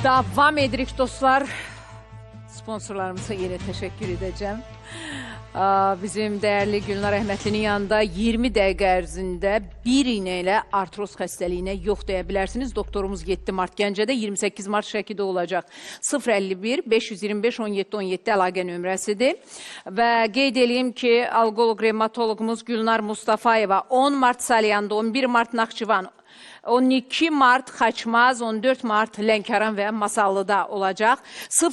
Davam edirik dostlar. Sponsorlarımıza yine teşekkür edeceğim. Bizim değerli Gülnar Rəhmətlinin yanında 20 dəqiqə ərzində bir iğne ilə artroz xəstəliyinə yox deyə bilərsiniz. Doktorumuz 7 Mart Gəncədə, 28 Mart Şəkidə olacaq. 051 525 17 17 əlaqə nömrəsidir. Və qeyd edeyim ki, alqoloq revmatoloqumuz Gülnar Mustafayeva 10 Mart Salyan'da, 11 Mart Naxçıvan, 12 Mart Xaçmaz, 14 Mart Lənkəran və Masallıda olacaq.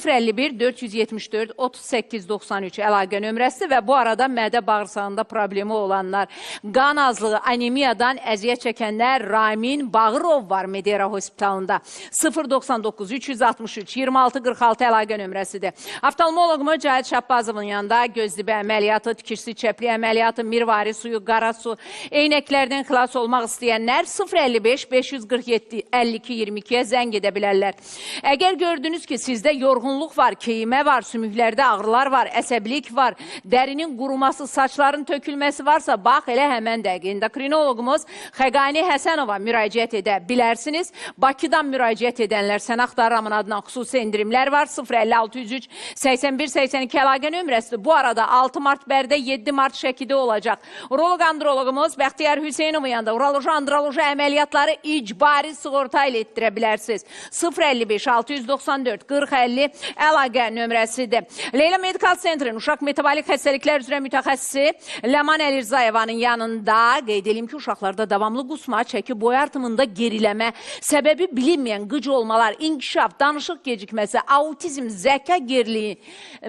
051 474 38 93 əlaqə nömrəsi və bu arada mədə bağırsağında problemi olanlar, qan azlığı, anemiyadan əziyyət çəkənlər Ramin Bağırov var Medera Hospitalında. 099 363 26 46 əlaqə nömrəsidir. Oftalmoloqumuz Cahit Şahbazovun yanında gözdibə əməliyyatı, tikişli çəpli əməliyyatı, mirvari suyu, qara su, eynəklərdən xilas olmaq istəyənlər 055 547 52 22-yə zəng edə bilərlər. Əgər gördünüz ki, sizdə yorğunluq var, keyimə var, sümüklərdə ağrılar var, əsəbilik var, dərinin quruması, saçların tökülməsi varsa, bax elə həmən dəqiq endokrinoloqumuz Xəqani Həsənova müraciət edə bilərsiniz. Bakıdan müraciət edənlər Sən Axtarramın adına xüsusi endirimlər var. 056 81 82 əlaqə nömrəsidir. Bu arada 6 Mart Bərdə, 7 Mart Şəkidə olacaq. Uroloq-androloqumuz Bəxtiyar Hüseynovun yanında uroloji, androloji əməliyyatları icbari sığorta ilə etdirə bilərsiniz. 055 694 40 50 əlaqə nömrəsidir. Leyla Medikal Centrin uşaq metabolik xəstəliklər üzrə mütəxəssisi Ləman Əlirzayevanın yanında qeyd edelim ki, uşaqlarda davamlı qusma, çəki, boy artımında geriləmə, səbəbi bilinməyən qıc olmalar, inkişaf, danışıq gecikməsi, autizm, zəka geriliyi,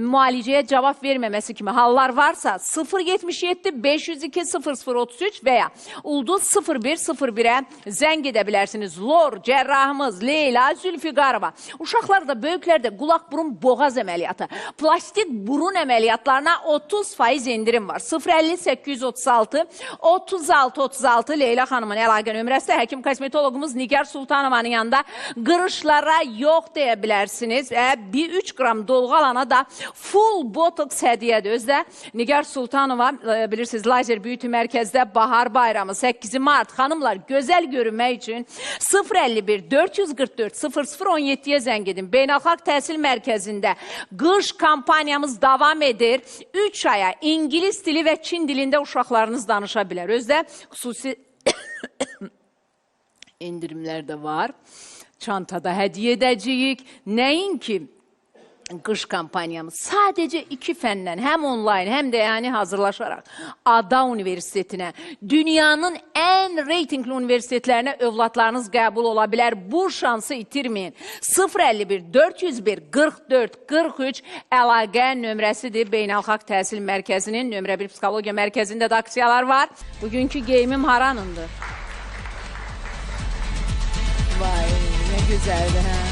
müalicəyə cavab verməməsi kimi hallar varsa 077 502 0033 və ya Ulduz 0101-ə zəng edə bilərsiniz. Lor, cərrahımız Leyla Zülfiqarova. Uşaqlarda, böyüklərdə qulaq, burun, boğaz əməliyyatı, plastik burun əməliyyatlarına 30% endirim var. 050 836 36 36 Leyla xanımın əlaqə nömrəsi də həkim kosmetoloqumuz Nigar Sultanovanın yanında qırışlara yox deyə bilərsiniz. Bir 3 qram dolğu alana da full botoks hədiyyədir. Özdə Nigar Sultanova, bilirsiniz, lazer büyütü mərkəzdə Bahar Bayramı 8 Mart. Xanımlar, gözəl görünmək üçün 051 444 0017-yə zəng edin. Beynəlxalq Təhsil Mərkəzində qış kampaniyamız davam edir. 3 aya İngilis dili və Çin dilində uşaqlarınız danışa bilər. Özdə xüsusi endirimlər də var. Çantada hədiyyə edəcəyik. Nəinki qış kampaniyamız sadəcə 2 fəndən həm onlayn, həm də yəni hazırlaşaraq Ada Universitetinə, dünyanın ən reytingli universitetlərinə övladlarınız qəbul ola bilər. Bu şansı itirməyin. 051 401 44 43 əlaqə nömrəsidir. Beynəlxalq Təhsil Mərkəzinin nömrə 1 psixologiya mərkəzində də aksiyalar var. Bugünkü geyimim haranındır? Vay, nə güzəldir, hə?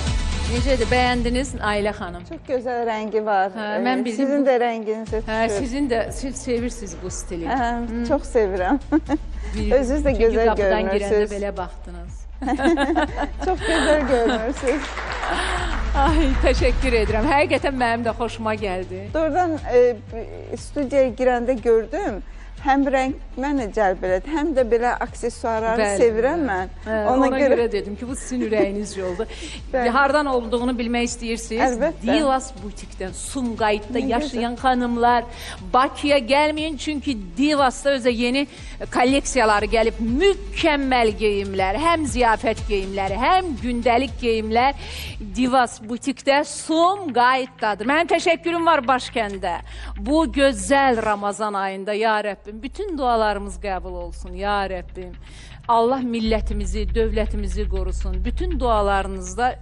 Necədir, bəyəndiniz Ailə xanım? Çox gözəl rəngi var. Mən bildim. Sizin də rənginizi düşür. Sizin də, siz sevirsiniz bu stili. Çox sevirəm. Özünüz də gözəl görünürsünüz. Çünki qapıdan girəndə belə baxdınız. Çox gözəl görünürsünüz. Ay, təşəkkür edirəm. Həqiqətən mənim də xoşuma gəldi. Doğrudan studiyaya girəndə gördüm. Həm rəng mənə cəlb elədi, həm də belə aksesuarları sevirəm mən. Ona görə dedim ki, bu sizin ürəyinizcə oldu. Hardan olduğunu bilmək istəyirsiniz? Əlbəttə. Divas butikdən, Sumqayıtda yaşayan xanımlar Bakıya gəlməyin, çünki Divasda özə yeni kolleksiyaları gəlib. Mükəmməl geyimlər, həm ziyafət geyimləri, həm gündəlik geyimlər Divas butikdə, Sumqayıtdadır. Mənim təşəkkürüm var Başkəndə. Bu gözəl Ramazan ayında, ya Rəbbim, bütün dualarımız qəbul olsun, ya Rəbbim. Allah millətimizi, dövlətimizi qorusun. Bütün dualarınızda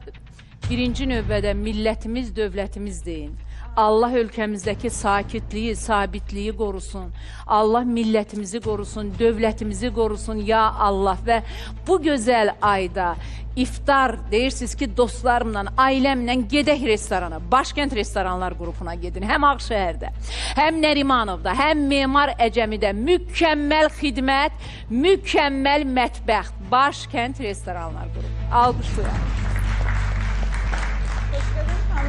birinci növbədə millətimiz, dövlətimiz deyin. Allah ölkəmizdəki sakitliyi, sabitliyi qorusun. Allah millətimizi qorusun, dövlətimizi qorusun, ya Allah. Və bu gözəl ayda iftar deyirsiniz ki, dostlarımla, ailəmlə gedək restorana, Başkənd restoranlar qrupuna gedin. Həm Ağşəhərdə, həm Nərimanovda, həm Memar Əcəmidə mükəmməl xidmət, mükəmməl mətbəx, Başkənd restoranlar qrupu. Alqışlayaq.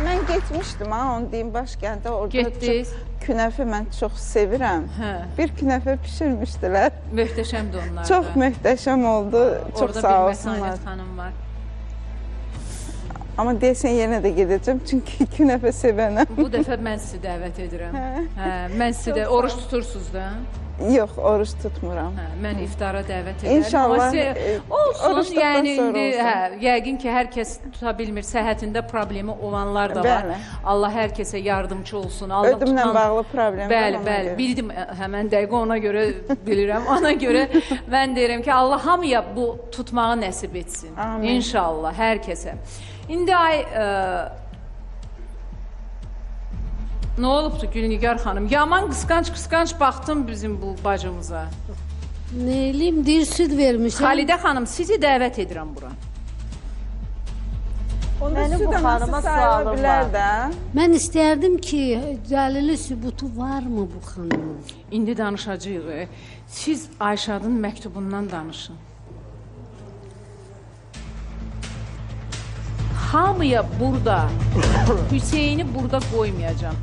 Mən getmişdim, onu deyim, Başkəndə. Getdiniz? Künəfə mən çox sevirəm. Bir künəfə pişirmişdilər. Möhtəşəmdir onlar da. Çox möhtəşəm oldu. Çox sağ olsunlar. Orada bir Mətanət xanım var. Amma deyəsən yenə də gedəcəm, çünki künəfə sevənəm. Bu dəfə mən sizi dəvət edirəm. Mən sizi də oruç tutursunuz da? Yox, oruç tutmuram. Mən iftara dəvət edirəm. İnşallah olsun, yəni indi yəqin ki, hər kəs tuta bilmir, səhhətində problemi olanlar da var. Allah hər kəsə yardımcı olsun. Ödümlə bağlı problem var. Bəli, bildim, həmən dəqiqə ona görə bilirəm. Ona görə mən deyirəm ki, Allah hamıya bu tutmağı nəsib etsin. İnşallah, hər kəsə. İndi nə olubdu Gülnigar xanım? Yaman qısqanc baxdım bizim bu bacımıza. Nə eləyim, deyir, süd vermişəm. Xalidə xanım, sizi dəvət edirəm bura. Mənim bu xanıma sualım var. Mən istərdim ki, dəlili sübutu varmı bu xanımın? İndi danışacağıq. Siz Ayşadın məktubundan danışın. Hamıya burada, Hüseyni burada qoymayacağım.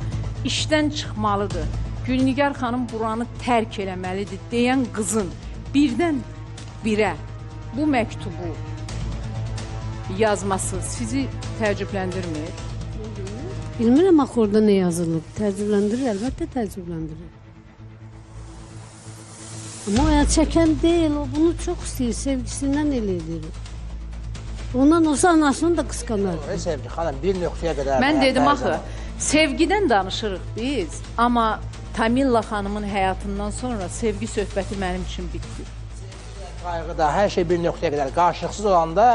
İşdən çıxmalıdır. Gülnigar xanım buranı tərk eləməlidir deyən qızın birdən birə bu məktubu yazması sizi təəccübləndirmir? Bilmirəm axı orada nə yazılıb. Təəccübləndirir, əlbəttə təəccübləndirir. Amma o çəkən deyil, o bunu çox istəyir, sevgisindən elə edir. Ondan olsa anasını da qısqanar. Sevgi xanım bir nöqtəyə qədər. Mən dedim axı, sevgidən danışırıq biz, amma Tamilla xanımın həyatından sonra sevgi söhbəti mənim üçün bitdi. Qayğıda hər şey bir nöqtəyə qədər. Qarşılıqsız olanda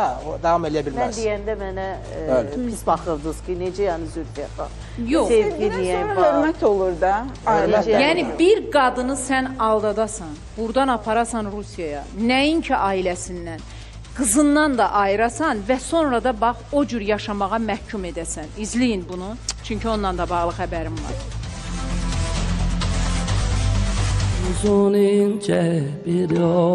davam edə bilməz. Mən deyəndə mənə pis baxırdınız ki, necə yəni Zülfiyə xanım? Yox. Sevgi niyə Sonra var? hörmət olur da. Yəni bir qadını sən aldadasan, buradan aparasan Rusiyaya, nəinki ailəsindən, qızından da ayırasan və sonra da bax o cür yaşamağa məhkum edəsən. İzləyin bunu, çünki onunla da bağlı xəbərim var. Uzun ince bir yol.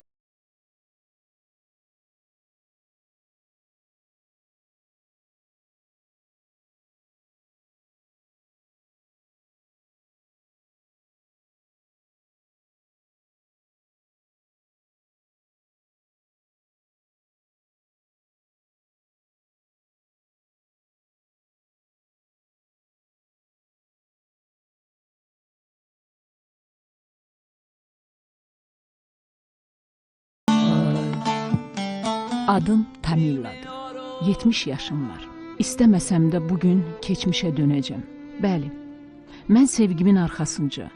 Adım Tamilladır. 70 yaşım var. İstəməsəm də bugün keçmişə dönəcəm. Bəli, mən sevgimin arxasınca,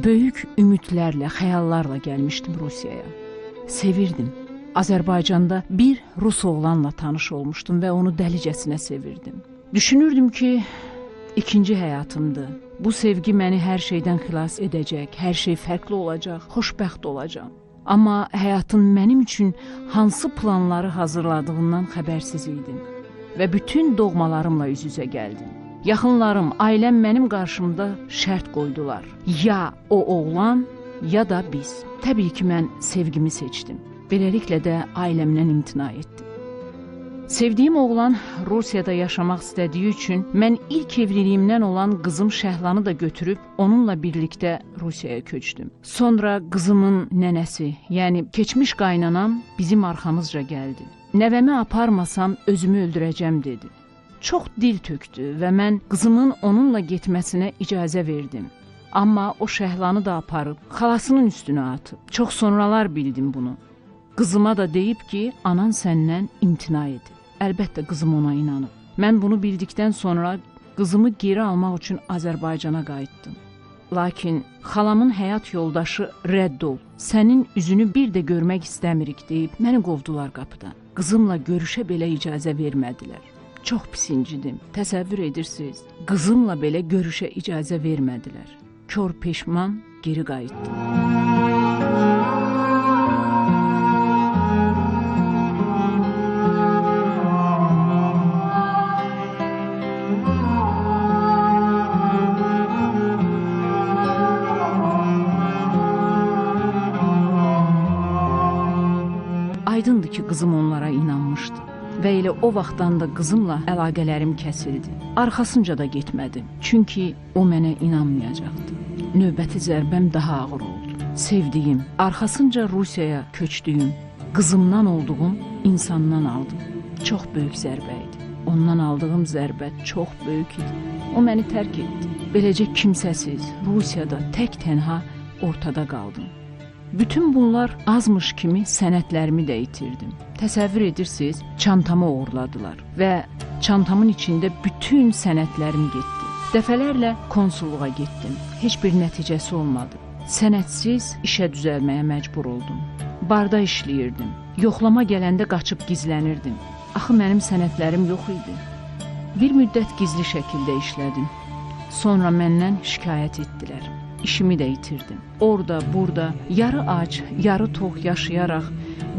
böyük ümidlərlə, xəyallarla gəlmişdim Rusiyaya. Sevirdim. Azərbaycanda bir Rus oğlanla tanış olmuşdum və onu dəlicəsinə sevirdim. Düşünürdüm ki, ikinci həyatımdır. Bu sevgi məni hər şeydən xilas edəcək, hər şey fərqli olacaq, xoşbəxt olacaq. Amma həyatın mənim üçün hansı planları hazırladığından xəbərsiz idim və bütün doğmalarımla üz-üzə gəldim. Yaxınlarım, ailəm mənim qarşımda şərt qoydular. Ya o oğlan, ya da biz. Təbii ki, mən sevgimi seçdim. Beləliklə də ailəmdən imtina etdim. Sevdiyim oğlan Rusiyada yaşamaq istədiyi üçün mən ilk evliliyimdən olan qızım Şəhlanı da götürüb onunla birlikdə Rusiyaya köçdüm. Sonra qızımın nənəsi, yəni keçmiş qaynanam bizim arxamızca gəldi. Nəvəmi aparmasam özümü öldürəcəm dedi. Çox dil tökdü və mən qızımın onunla getməsinə icazə verdim. Amma o Şəhlanı da aparıb xalasının üstünə atıb. Çox sonralar bildim bunu. Qızıma da deyib ki, anan səndən imtina edib. Əlbəttə qızım ona inanıb. Mən bunu bildikdən sonra qızımı geri almaq üçün Azərbaycana qayıtdım. Lakin xalamın həyat yoldaşı rədd ol, sənin üzünü bir də görmək istəmirik deyib məni qovdular qapıdan. Qızımla görüşə belə icazə vermədilər. Çox pis incidim. Təsəvvür edirsiniz, qızımla belə görüşə icazə vermədilər. Kör peşman geri qayıtdım. Aydındır ki, qızım onlara inanmışdı və elə o vaxtdan da qızımla əlaqələrim kəsildi. Arxasınca da getmədim, çünki o mənə inanmayacaqdı. Növbəti zərbəm daha ağır oldu. Sevdiyim, arxasınca Rusiyaya köçdüyüm, qızımdan olduğum insandan aldım. Çox böyük zərbə idi. ondan aldığım zərbə çox böyük idi. O məni tərk etdi. Beləcə kimsəsiz Rusiyada tək tənha ortada qaldım. Bütün bunlar azmış kimi sənədlərimi də itirdim. Təsəvvür edirsiniz, çantamı uğurladılar və çantamın içində bütün sənədlərim getdi. Dəfələrlə konsulluğa getdim. Heç bir nəticəsi olmadı. Sənədsiz işə düzəlməyə məcbur oldum. Barda işləyirdim. Yoxlama gələndə qaçıb gizlənirdim. Axı mənim sənədlərim yox idi. Bir müddət gizli şəkildə işlədim. Sonra məndən şikayət etdilər. İşimi də itirdim. Orada, burada, yarı ac, yarı tox yaşayaraq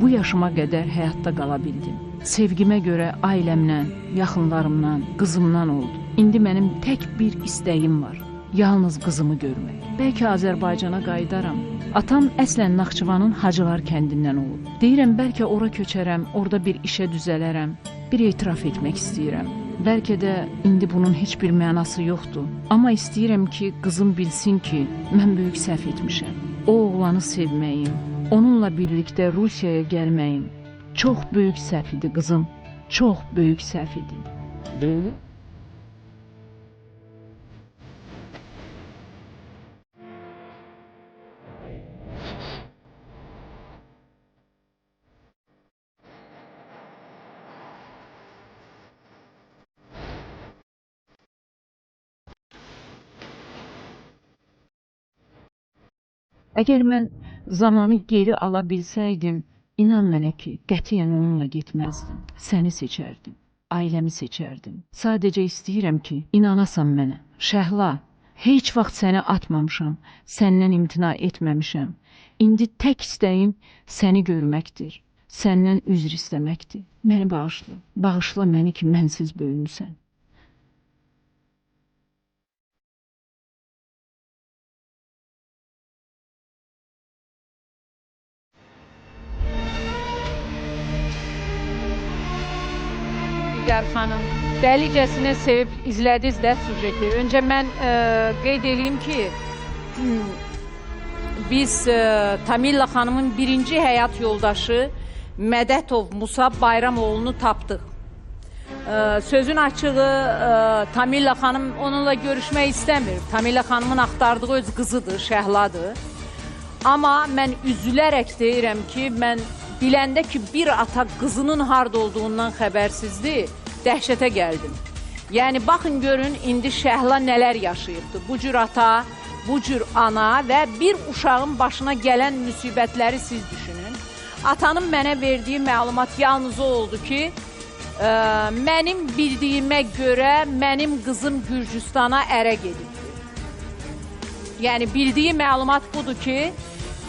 bu yaşıma qədər həyatda qala bildim. Sevgimə görə ailəmdən, yaxınlarımdan, qızımdan oldu. İndi mənim tək bir istəyim var. Yalnız qızımı görmək. Bəlkə Azərbaycana qayıdaram. Atam əslən Naxçıvanın Hacılar kəndindən olub. Deyirəm, bəlkə ora köçərəm, orada bir işə düzələrəm. Bir etiraf etmək istəyirəm. Bəlkə də indi bunun heç bir mənası yoxdur. Amma istəyirəm ki, qızım bilsin ki, mən böyük səhv etmişəm. O oğlanı sevməyim, onunla birlikdə Rusiyaya gəlməyim çox böyük səhv idi qızım. Çox böyük səhv idi. Deyil? Əgər mən zamanı geri ala bilsəydim, inan mənə ki, qətiyyən onunla getməzdim. Səni seçərdim, ailəmi seçərdim. Sadəcə istəyirəm ki, inanasan mənə. Şəhla, heç vaxt səni atmamışam, səndən imtina etməmişəm. İndi tək istəyim səni görməkdir, səndən üzr istəməkdir. Məni bağışla, bağışla məni ki, mənsiz böyümüsən. Nigar xanım, dəlicəsinə sevib izlədiniz də süjeti. Öncə mən qeyd edeyim ki, biz Tamilla xanımın birinci həyat yoldaşı Mədətov Musa Bayramoğlu'nu tapdıq. Sözün açığı Tamilla xanım onunla görüşmək istəmir. Tamilla xanımın axtardığı öz qızıdır, Şəhladır. Amma mən üzülərək deyirəm ki, mən biləndə ki, bir ata qızının harda olduğundan xəbərsizdir, dəhşətə gəldim. Yəni, baxın görün, indi Şəhla nələr yaşayıbdır. Bu cür ata, bu cür ana və bir uşağın başına gələn müsibətləri siz düşünün. Atanın mənə verdiyi məlumat yalnız o oldu ki, mənim bildiyimə görə mənim qızım Gürcüstana ərə gedibdir. Yəni, bildiyi məlumat budur ki,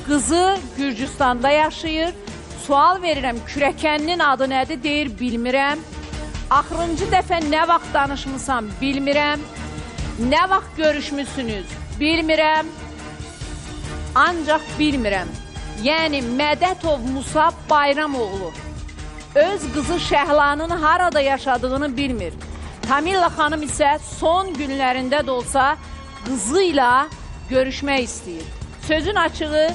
qızı Gürcüstanda yaşayır. Sual verirəm, kürəkəninin adı nədir, deyir, bilmirəm. Axırıncı dəfə nə vaxt danışmısam, bilmirəm. Nə vaxt görüşmüsünüz, bilmirəm. Ancaq bilmirəm. Yəni, Mədətov Musa Bayramoğlu öz qızı Şəhlanın harada yaşadığını bilmir. Tamilla xanım isə son günlərində də olsa qızıyla görüşmək istəyir. Sözün açığı,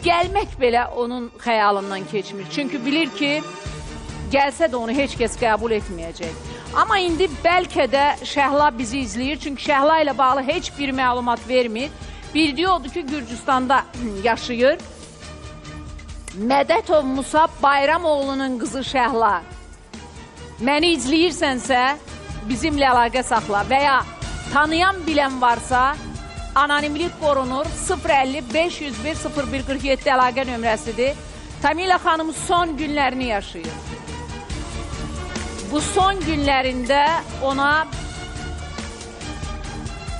gəlmək belə onun xəyalından keçmir. Çünki bilir ki, gəlsə də onu heç kəs qəbul etməyəcək. Amma indi bəlkə də Şəhla bizi izləyir. Çünki Şəhla ilə bağlı heç bir məlumat vermir. Bildiyi odur ki, Gürcüstanda yaşayır. Mədətov Musa Bayramoğlu'nun qızı Şəhla. Məni izləyirsənsə, bizimlə əlaqə saxla və ya tanıyan bilən varsa, anonimlik qorunur, 050-501-0147 əlaqə nömrəsidir. Tamilla xanım son günlərini yaşayır. Bu son günlərində ona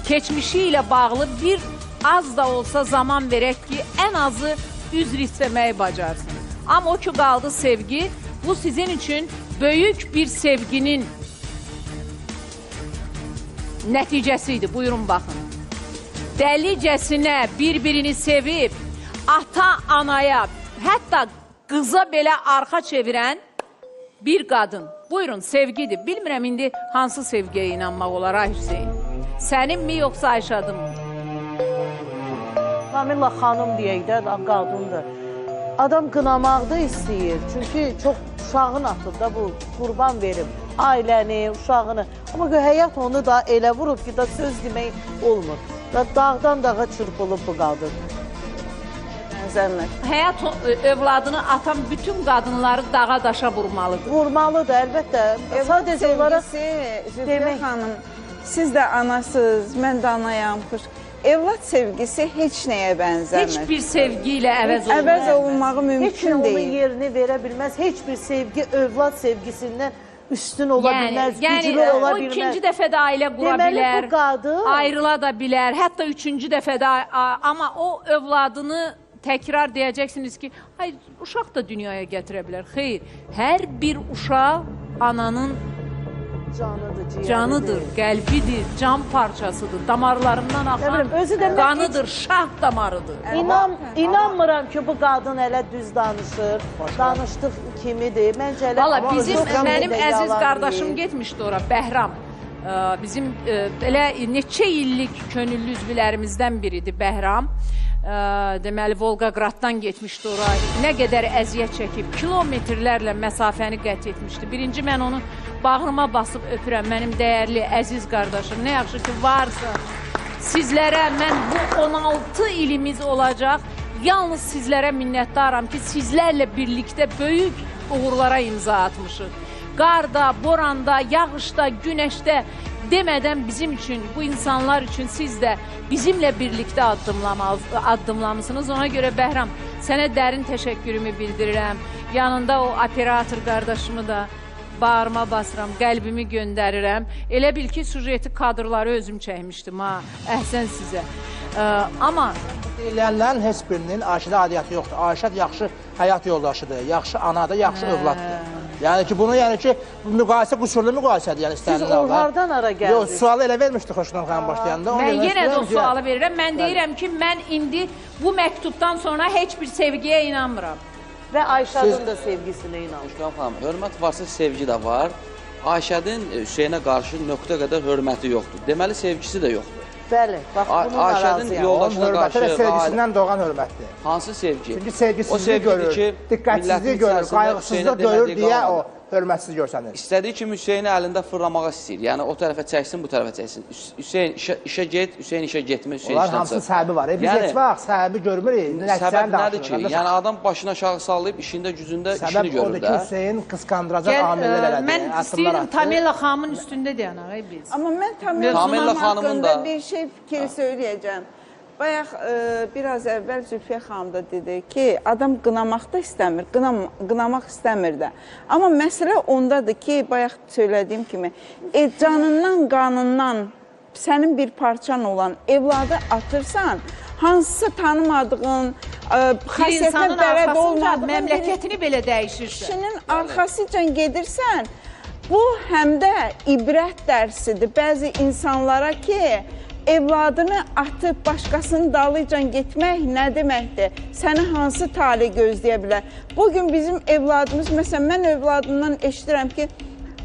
keçmişi ilə bağlı bir az da olsa zaman verək ki, ən azı üzr istəməyi bacarsın. Amma o ki qaldı sevgi, bu sizin üçün böyük bir sevginin nəticəsidir. Buyurun baxın. Dəlicəsinə bir-birini sevib, ata-anaya, hətta qıza belə arxa çevirən bir qadın. Buyurun, sevgidir. Bilmirəm, indi hansı sevgiyə inanmaq olar, ay Hüseyin? Sənin mi, yoxsa Ayşadın mı? Tamilla xanım deyək də, qadındır. Adam qınamaq da istəyir. Çünki çox uşağın atıb da bu, qurban verib. ailəni, uşağını. Amma həyat onu da elə vurub ki, da söz demək olmur. Dağdan dağa çırpılıb bu qadın. Bənzəmir. Həyat övladını atan bütün qadınları dağa daşa vurmalıdır. Vurmalıdır, əlbəttə. Sadəcə olaraq Zülfiyə demək- xanım, siz də anasınız, mən də anayam. Evlad sevgisi heç nəyə bənzəmir. Heç bir sevgi ilə əvəz olmaz. Əvəz olunmağı heç nə mümkün onun deyil. yerini verə bilməz. Heç bir sevgi övlad sevgisindən üstün ola bilməz, güclü ola o bilməz. ikinci dəfə də ailə qura Deməli, bilər, bu qadın- ayrıla da bilər, hətta üçüncü dəfə də, amma o övladını təkrar deyəcəksiniz ki, hayır, uşaq da dünyaya gətirə bilər. Xeyr, hər bir uşaq ananın canıdır, qəlbidir, can parçasıdır, damarlarından axan Təbii, özü də mən qanıdır, şah damarıdır. İnanmıram ki, bu qadın elə düz danışır, danışdıq kimidir. Məncə elə... Valla Amma bizim, özü də mənim yalan əziz deyil. qardaşım getmişdi ora, Bəhram. Bizim belə neçə illik könüllü üzvlərimizdən biridir Bəhram. Deməli, Volqaqraddan getmişdi ora. Nə qədər əziyyət çəkib, kilometrlərlə məsafəni qət etmişdi. Birinci mən onu bağrıma basıb öpürəm, mənim dəyərli, əziz qardaşım. Nə yaxşı ki, varsa sizlərə mən bu 16 ilimiz olacaq. Yalnız sizlərə minnətdaram ki, sizlərlə birlikdə böyük uğurlara imza atmışıq. Qarda, boranda, yağışda, günəşdə demədən bizim üçün, bu insanlar üçün siz də bizimlə birlikdə addımlamısınız. Ona görə Bəhram, sənə dərin təşəkkürümü bildirirəm. Yanında o operator qardaşımı da bağrıma basıram, qəlbimi göndərirəm. Elə bil ki, sujeti kadrları özüm çəkmişdim, ha, əhsən sizə. Amma Deyilənlərin heç birinin Ayşədə adiyyatı yoxdur. Ayşət yaxşı həyat yoldaşıdır, yaxşı anadır, yaxşı övladdır. Yəni ki, bunu müqayisə qüsurlu müqayisədir, yəni Siz istənilən halda. onlardan ara Yox, gəldiniz. sualı elə vermişdi Xoşdan xanım başlayanda. mən yenə də o sualı verirəm. Mən deyirəm ki, mən indi bu məktubdan sonra heç bir sevgiyə inanmıram. Və Ayşənin də sevgisinə inanır. Xoşqan xanım, hörmət varsa sevgi də var. Ayşənin Hüseynə qarşı nöqtə qədər hörməti yoxdur. Deməli, sevgisi də yoxdur. Bəli, bax bunu Ayşənin narazıyam. yoldaşına Hörməti qarşı və sevgisindən doğan hörmətdir. hansı sevgi? Çünki O sevgisizliyi sevgidir görür, ki, diqqətsizliyi millətin görür, içərisində qayğısızlıq Hüseynə görür demədiyi deyə o qalmadı. hörmətsiz görsənir. İstədiyi kimi Hüseyni əlində fırlamağa istəyir. Yəni o tərəfə çəksin, bu tərəfə çəksin. Hüseyn işə get, Hüseyn işə getmə, Hüseyn Onlar işdən hamısının çıx. səbəbi var. Biz heç vaxt səbəbi görmürük. Səbəb nədir ki? Yəni adam başına aşağı sallayıb işində, gücündə işini Səbəb görür odur ki, də. Hüseyn qısqandıracaq amillər elədi. Mən istəyirəm Tamela xanımın üstündə deyənək biz. Amma mən Tamela Tamela xanım xanımın haqqında da- bir şey fikir söyləyəcəm. Bayaq biraz əvvəl Zülfiyə xanım da dedi ki, adam qınamaq da istəmir, qınamaq istəmir də. Amma məsələ ondadır ki, bayaq söylədiyim kimi, canından, qanından sənin bir parçan olan evladı atırsan, hansısa tanımadığın, xasiyyətinə bələd olmadığın məmləkətini belə dəyişirsən. kişinin arxasıca gedirsən, bu həm də ibrət dərsidir bəzi insanlara ki, evladını atıb başqasının dalıca getmək nə deməkdir? Səni hansı talih gözləyə bilər? Bugün bizim evladımız, məsələn, mən övladımdan eşidirəm ki,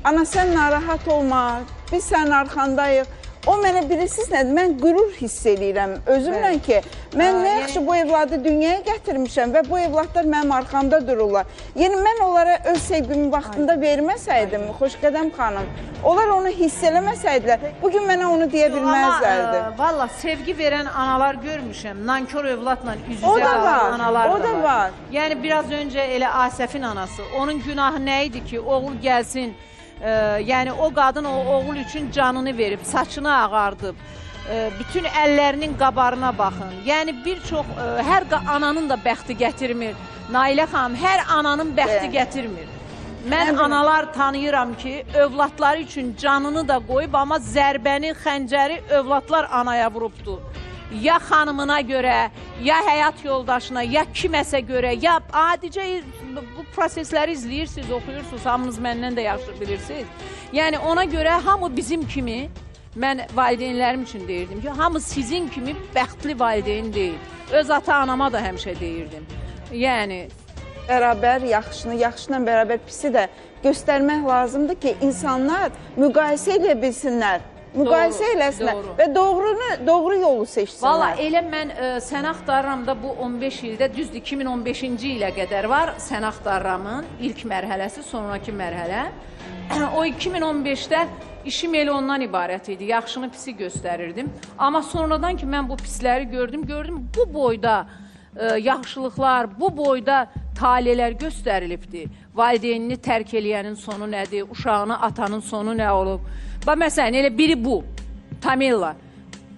ana sən narahat olma, biz sənin arxandayıq. O mənə bilirsiniz nədir? Mən qürur hiss edirəm özümlə ki, mən nə yaxşı bu evladı dünyaya gətirmişəm və bu evladlar mənim arxamda dururlar. Yəni, mən onlara öz sevgimi vaxtında verməsəydim, Xoşqədəm xanım, onlar onu hiss eləməsəydilər, bugün mənə onu deyə bilməzlərdi. Valla sevgi verən analar görmüşəm. Nankör övladla O üz-üzə da var, qalan analar o da var. Yəni, biraz öncə elə Asəfin anası, onun günahı nə idi ki, oğul gəlsin, yəni o qadın o oğul üçün canını verib, saçını ağardıb, bütün əllərinin qabarına baxın. Yəni bir çox, hər ananın da bəxti gətirmir. Nailə xanım, hər ananın bəxti gətirmir. Mən analar tanıyıram ki, övladları üçün canını da qoyub, amma zərbəni, xəncəri övladlar anaya vurubdur. Ya xanımına görə, ya həyat yoldaşına, ya kiməsə görə, ya adicə bu prosesləri izləyirsiniz, oxuyursunuz, hamınız məndən də yaxşı bilirsiniz. Yəni ona görə hamı bizim kimi, mən valideynlərim üçün deyirdim ki, hamı sizin kimi bəxtli valideyn deyil. Öz ata-anama da həmişə deyirdim. Yəni Bərabər yaxşını, yaxşıyla bərabər pisi də göstərmək lazımdır ki, insanlar müqayisə edə bilsinlər. müqayisə Doğru, eləsinlər doğru. və doğru yolu seçsinlər. Valla elə mən sən axtarıram da bu 15 ildə düzdür 2015-ci ilə qədər var sən axtarıramın ilk mərhələsi, sonraki mərhələ. O 2015-də işim elə ondan ibarət idi. Yaxşını pisi göstərirdim. Amma sonradan ki mən bu pisləri gördüm bu boyda yaxşılıqlar, bu boyda talelər göstərilibdir. Valideynini tərk eləyənin sonu nədir? Uşağını atanın sonu nə olub? Bax, məsələn, elə biri bu, Tamilla.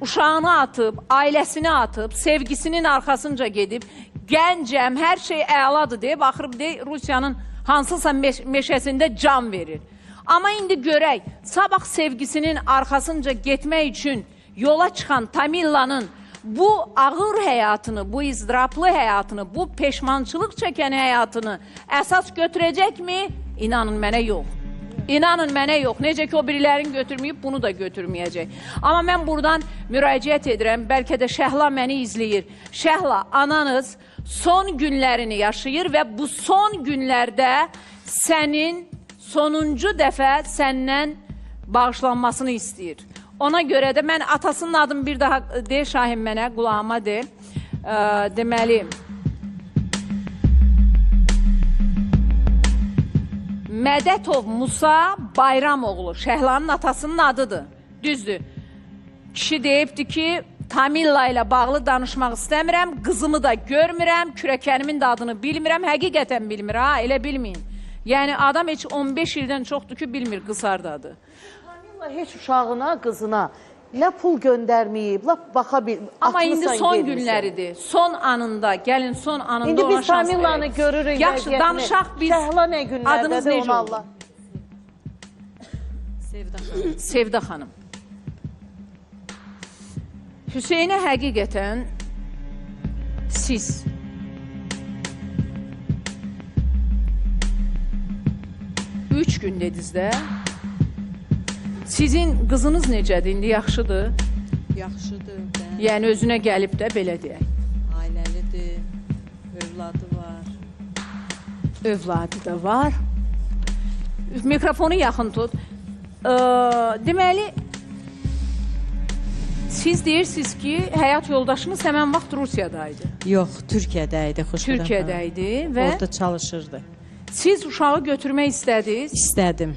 Uşağını atıb, ailəsini atıb, sevgisinin arxasınca gedib, gəncəm, hər şey əladır deyə, baxırıb deyə Rusiyanın hansısa meşəsində can verir. Amma indi görək, sabah sevgisinin arxasınca getmək üçün yola çıxan Tamillanın bu ağır həyatını, bu izdiraplı həyatını, bu peşmançılıq çəkən həyatını əsas götürəcəkmi? İnanın mənə yox. İnanın mənə yox. Necə ki o birilərin götürməyib, bunu da götürməyəcək. Amma mən buradan müraciət edirəm, bəlkə də Şəhla məni izləyir. Şəhla, ananız son günlərini yaşayır və bu son günlərdə sənin sonuncu dəfə səndən bağışlanmasını istəyir. Ona görə də mən atasının adını bir daha de, Şahin mənə, qulağıma de. Deməli, Mədətov Musa Bayramoğlu, Şəhlanın atasının adıdır. Düzdür. Kişi deyibdi ki, Tamilla ilə bağlı danışmaq istəmirəm, qızımı da görmürəm, kürəkənimin də adını bilmirəm, həqiqətən bilmir, ha, elə bilməyin. Yəni, adam heç 15 ildən çoxdur ki, bilmir qızardadır. Heç uşağına, qızına nə pul göndərməyib, baxa bil. Amma indi son günləridir. Son anında, gəlin son anında indi ona biz şans Tamillanı verək. görürük. Yaxşı, danışaq biz. Şəhla nə Adınız günlərdədir necə onu olur? Allah. Sevda xanım. Hüseynə həqiqətən siz üç gün dediniz də. Sizin qızınız necədir? İndi yaxşıdır? Yaxşıdır da, Yəni özünə gəlib də belə deyək. ailəlidir, övladı var. Övladı da var. Mikrofonu yaxın tut. Deməli, siz deyirsiniz ki, həyat yoldaşınız həmən vaxt Rusiyadaydı. Yox, Türkiyədə idi, Xoşqədəm. Türkiyədə idi və Orada çalışırdı. siz uşağı götürmək istədiniz. İstədim.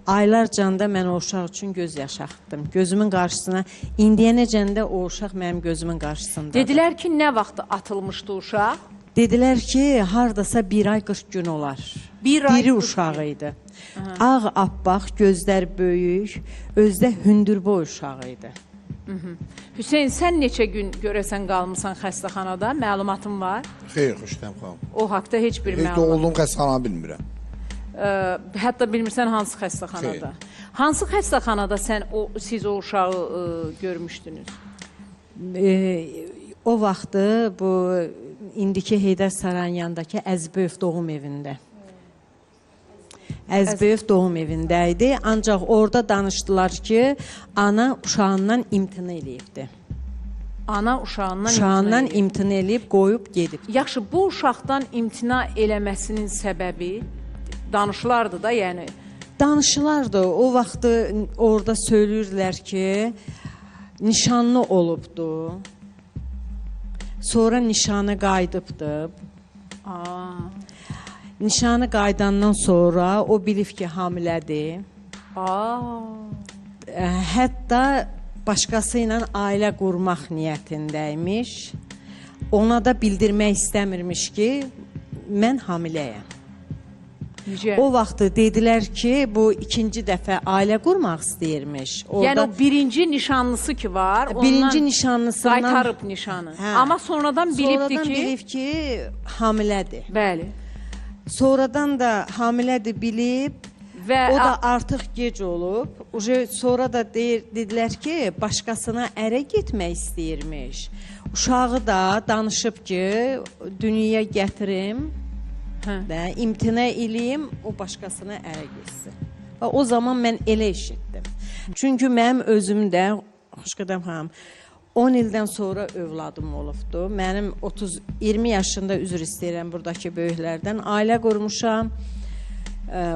Aylarcanda mən o uşaq üçün göz yaşı axıtdım. Gözümün qarşısına, indiyənəcəndə o uşaq mənim gözümün qarşısındadır. Dedilər ki, nə vaxt atılmışdı uşaq? Dedilər ki, hardasa bir ay 40 gün olar. Bir ay Biri 40 uşağı idi. Ağ, appaq, gözlər böyük, özdə hündürboy uşağı idi. Hüseyn, sən neçə gün görəsən qalmısan xəstəxanada? Məlumatın var? Xeyr, Xoşqədəm xanım. O haqda heç bir Heç məlumat. doğulduğum xəstəxananı bilmirəm. Hətta bilmirsən hansı xəstəxanada? Hansı xəstəxanada siz o uşağı görmüşdünüz? O vaxtı bu indiki Heydər Sarayın yanındakı Əzböv doğum evində. Əzböv doğum evində idi. Ancaq orada danışdılar ki, ana uşağından imtina eləyibdi. Ana uşağından imtina eləyib, qoyub gedib. Yaxşı, bu uşaqdan imtina eləməsinin səbəbi danışılardı da, yəni. Danışılardı. O vaxtı orada söylürdülər ki, nişanlı olubdu. Sonra nişanı qayıdıbdı. Nişanı qaydandan sonra o bilib ki, hamilədir. Hətta başqası ilə ailə qurmaq niyyətindəymiş. Ona da bildirmək istəmirmiş ki, mən hamiləyəm. Necə? O vaxtı dedilər ki, bu ikinci dəfə ailə qurmaq istəyirmiş. Yəni o birinci nişanlısı ki var, ondan birinci nişanlısından qaytarıb nişanı. Hə. Amma sonradan bilibdi ki, bilib ki, hamilədir. bəli. Sonradan da hamilədir bilib, Və o da artıq gec olub. Sonra da dedilər ki, başqasına ərə getmək istəyirmiş. Uşağı da danışıb ki, dünyaya gətirim, imtina eləyim, o başqasına ərə getsin. Və o zaman mən elə eşitdim. Çünki mənim özüm də, Xoşqədəm xanım, 10 ildən sonra övladım olubdu. Mənim 20 yaşında, üzr istəyirəm buradakı böyüklərdən, ailə qurmuşam.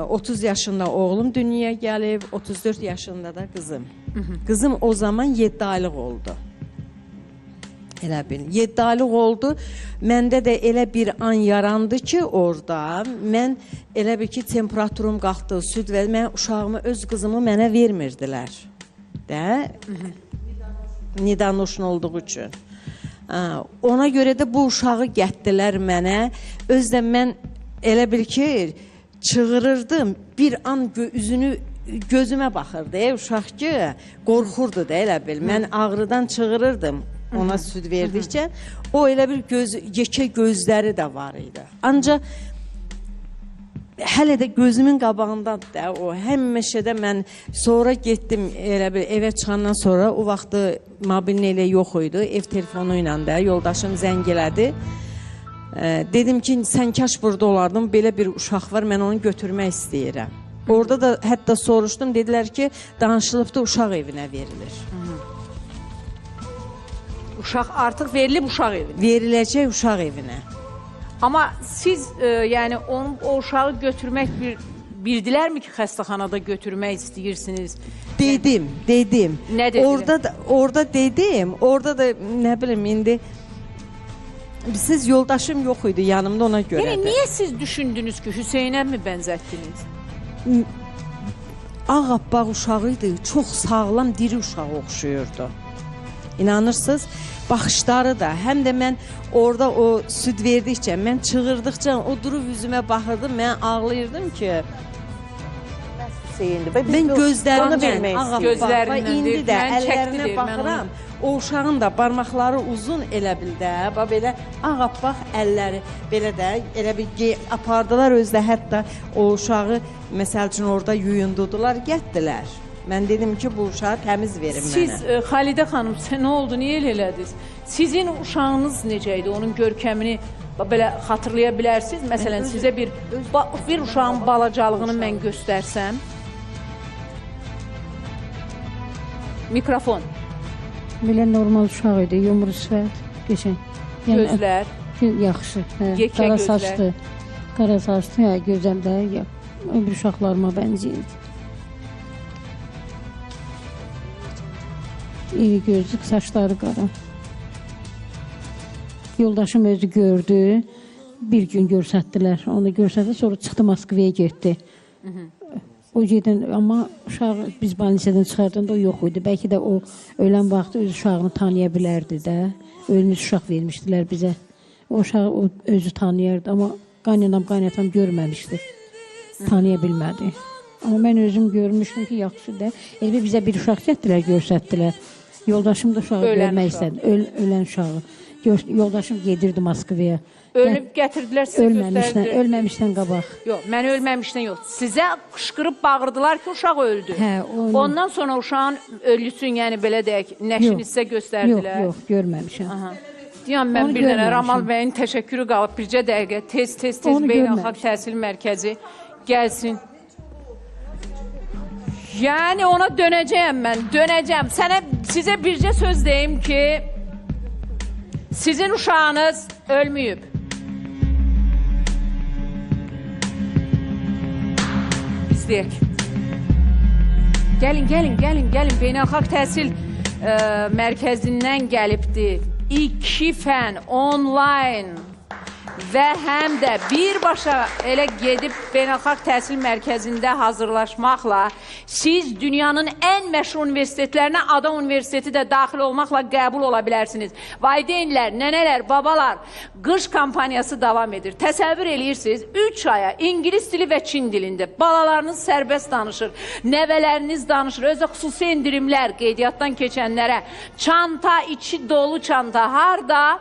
30 yaşında oğlum dünyaya gəlib, 34 yaşında da qızım. Qızım o zaman 7 aylıq oldu. Elə bil 7 aylıq oldu. Məndə də elə bir an yarandı ki, orada mən elə bil ki, temperaturum qalxdı, süd və mən uşağımı, öz qızımı mənə vermirdilər. Də nidanuşun olduğu üçün. Ona görə də bu uşağı gətdilər mənə. Özdə mən elə bil ki, çığırırdım. Bir an üzünü gözümə baxırdı uşaq ki, qorxurdu da elə bil. Mən ağrıdan çığırırdım ona süd verdikcə. O elə bir yekə gözləri də var idi. Ancaq hələ də gözümün qabağındadır da o. Həmişədə mən sonra getdim elə bir evə çıxandan sonra o vaxtı mobilin elə yox idi. Ev telefonu ilə də yoldaşım zəng elədi. Dedim ki, sən kaş burada olardın, belə bir uşaq var, mən onu götürmək istəyirəm. Orada da hətta soruşdum, dedilər ki, danışılıbda uşaq evinə verilir. Uşaq artıq verilib uşaq evinə. Veriləcək uşaq evinə. Amma siz yəni o uşağı götürmək bildilərmi ki, xəstəxanada götürmək istəyirsiniz? Dedim. Nə dediniz? Orada dedim, orada da nə bilim indi siz yoldaşım yox idi yanımda ona görə. Yəni niyə siz düşündünüz ki, Hüseynə mi bənzətdiniz? Ağappaq uşağı idi, çox sağlam, diri uşağı oxşuyurdu. İnanırsınız, baxışları da, həm də mən orada o süd verdikcə, mən çığırdıqca o durub üzümə baxırdım, mən ağlayırdım ki, mən gözlərimdən ağappaq, indi də əllərinə baxıram, o uşağın da barmaqları uzun elə bil də, belə ağappaq əlləri, belə də, elə bir apardılar özdə, hətta o uşağı, məsəl üçün orada yuyundudular, gətdilər. Mən dedim ki, bu uşağı təmiz verin mənə. Siz, Xalidə xanım, nə oldu, niyə elə elədiniz? Sizin uşağınız necə idi, onun görkəmini belə xatırlaya bilərsiniz? Məsələn, sizə bir uşağın balacalığını mən göstərsəm. Mikrofon. Belə normal uşaq idi, yumru sifət, geçən. Gözlər. Yaxşı, Yekə qara gözlər. saçlı. Qara saçlı, gözəl də, öbür uşaqlarıma bənzəyirdi. İri gözlük, saçları qara. Yoldaşım özü gördü, bir gün görsətdilər. Onu görsətdi, sonra çıxdı Moskvaya getdi. O gedən, amma uşaq biz balnisadan çıxardığında o yox idi. Bəlkə də o ölən vaxtı öz uşağını tanıya bilərdi də. Ölmüş uşaq vermişdilər bizə. O uşaq özü tanıyardı, amma qaynatam görməmişdi. Tanıya bilmədi. Amma mən özüm görmüşdüm ki, yaxşı da. Elə bizə bir uşaq gətirdilər, görsətdilər. Yoldaşım da uşağı görmək istədi. Ölən uşağı. Yoldaşım gedirdi Moskvaya. Ölüb gətirdilər, sizə göstərdilər. Ölməmişdən qabaq. Yox, mən ölməmişdən yox. Sizə qışqırıb bağırdılar ki, uşaq öldü. Ondan sonra uşağın ölüsün, yəni belə deyək, nəşini sizə göstərdilər. Yox, görməmişəm. Deyəm, mən bir dənə Ramal bəyin təşəkkürü qalıb, bircə dəqiqə, tez beynəlxalq təhsil mərkəzi gəlsin. Yəni ona dönəcəyəm mən, dönəcəm. Sizə bircə söz deyim ki, sizin uşağınız ölməyib. İstəyək. Gəlin, beynəlxalq təhsil mərkəzindən gəlibdir. 2 fən, online və həm də birbaşa elə gedib beynəlxalq təhsil mərkəzində hazırlaşmaqla siz dünyanın ən məşhur universitetlərinə Ada Universiteti də daxil olmaqla qəbul ola bilərsiniz. Valideynlər, nənələr, babalar, qış kampaniyası davam edir. Təsəvvür eləyirsiniz, 3 aya İngilis dili və Çin dilində balalarınız sərbəst danışır, nəvələriniz danışır, özə xüsusi indirimlər qeydiyyatdan keçənlərə, çanta, içi dolu çanta, harda?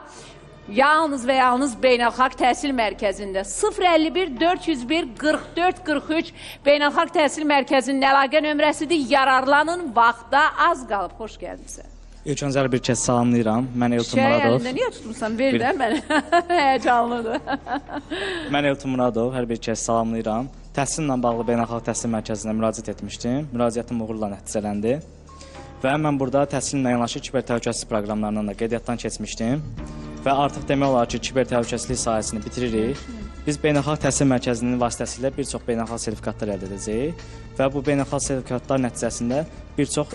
Yalnız və yalnız beynəlxalq təhsil mərkəzində 051-401-44-43 beynəlxalq təhsil mərkəzinin əlaqə nömrəsidir. Yararlanın, vaxtda az qalıb. Xoş gəlmişsən. İlk öncəli bir kəs salamlayıram. Mən Elton Muradov. Şey əlində niyə tutmuşsan? Ver də mənə. Həyecanlıdır. Mən Elton Muradov, hər bir kəs salamlayıram. Təhsillə bağlı beynəlxalq təhsil mərkəzinə müraciət etmişdim. Müraciətim uğurla nəticələndi. Və mən burada təhsillə yanaşı kiber təhlükəsizlik proqramlarından da qeydiyyatdan keçmişdim. Və artıq demək olar ki, kiber təhlükəsizlik sahəsini bitiririk Biz beynəlxalq təhsil mərkəzinin vasitəsilə bir çox beynəlxalq sertifikatlar əldə edəcəyik və bu beynəlxalq sertifikatlar nəticəsində bir çox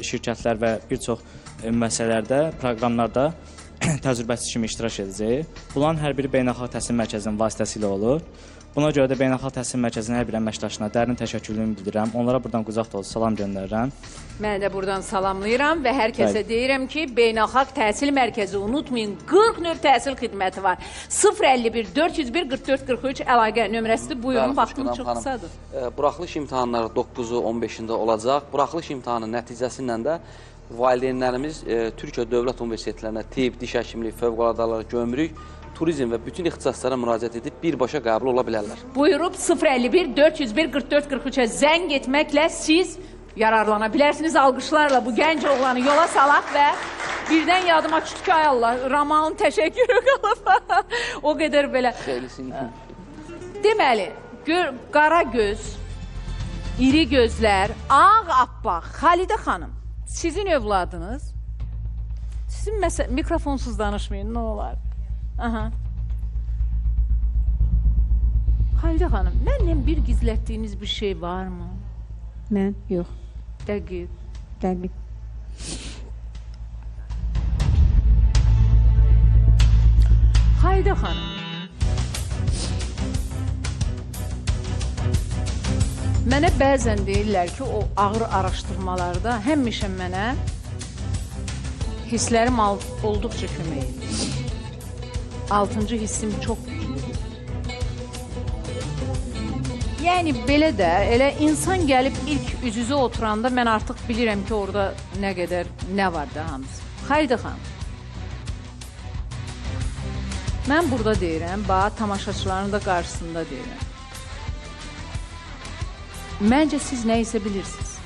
şirkətlər və bir çox müəssisələrdə, proqramlarda təcrübəçi kimi iştirak edəcəyik. Bunların hər biri beynəlxalq təhsil mərkəzinin vasitəsilə olur. Buna görə də beynəlxalq təhsil mərkəzinin hər bir əməkdaşına dərin təşəkkürümü bildirirəm. Onlara buradan qucaq dolusu salam göndərirəm. Mən də buradan salamlayıram və hər kəsə deyirəm ki, beynəlxalq təhsil mərkəzi unutmayın, 40 növ təhsil xidməti var. 051 401 44 43 əlaqə nömrəsidir. Buyurun, vaxtım çox qısadır. Buraxılış imtahanları 9-u 15-də olacaq. Buraxılış imtahanı nəticəsi ilə də valideynlərimiz Türkiyə Dövlət Universitetlərinə tibb, diş həkimliyi, fövqəladalar, gömrük, turizm və bütün ixtisaslara müraciət edib birbaşa qəbul ola bilərlər. Buyurub 051 401 44 43-ə zəng etməklə siz yararlana bilərsiniz. Alqışlarla bu gənc oğlanı yola salaq və birdən yadıma düşdü ki, ay Allah, Ramalın təşəkkürü qalıb. O qədər belə. Deməli, qara göz, iri gözlər, ağ-appaq, Xalidə xanım, sizin övladınız, sizin mikrofonsuz danışmayın, nə olar? Aha. Xalidə xanım, mənlə bir gizlətdiyiniz bir şey varmı? Mən yox. Dəqiq. Dəqiq. Xalidə xanım, mənə bəzən deyirlər ki, o ağır araşdırmalarda həmişə mənə hisslərim olduqca kömək edir. 6-cı hissim çox güclüdür. Yəni belə də, elə insan gəlib ilk üz-üzə oturanda mən artıq bilirəm ki, orada nə qədər, nə var da hamısı. Xalidə xanım, mən burada deyirəm, tamaşaçıların da qarşısında deyirəm. Məncə siz nə isə bilirsiniz.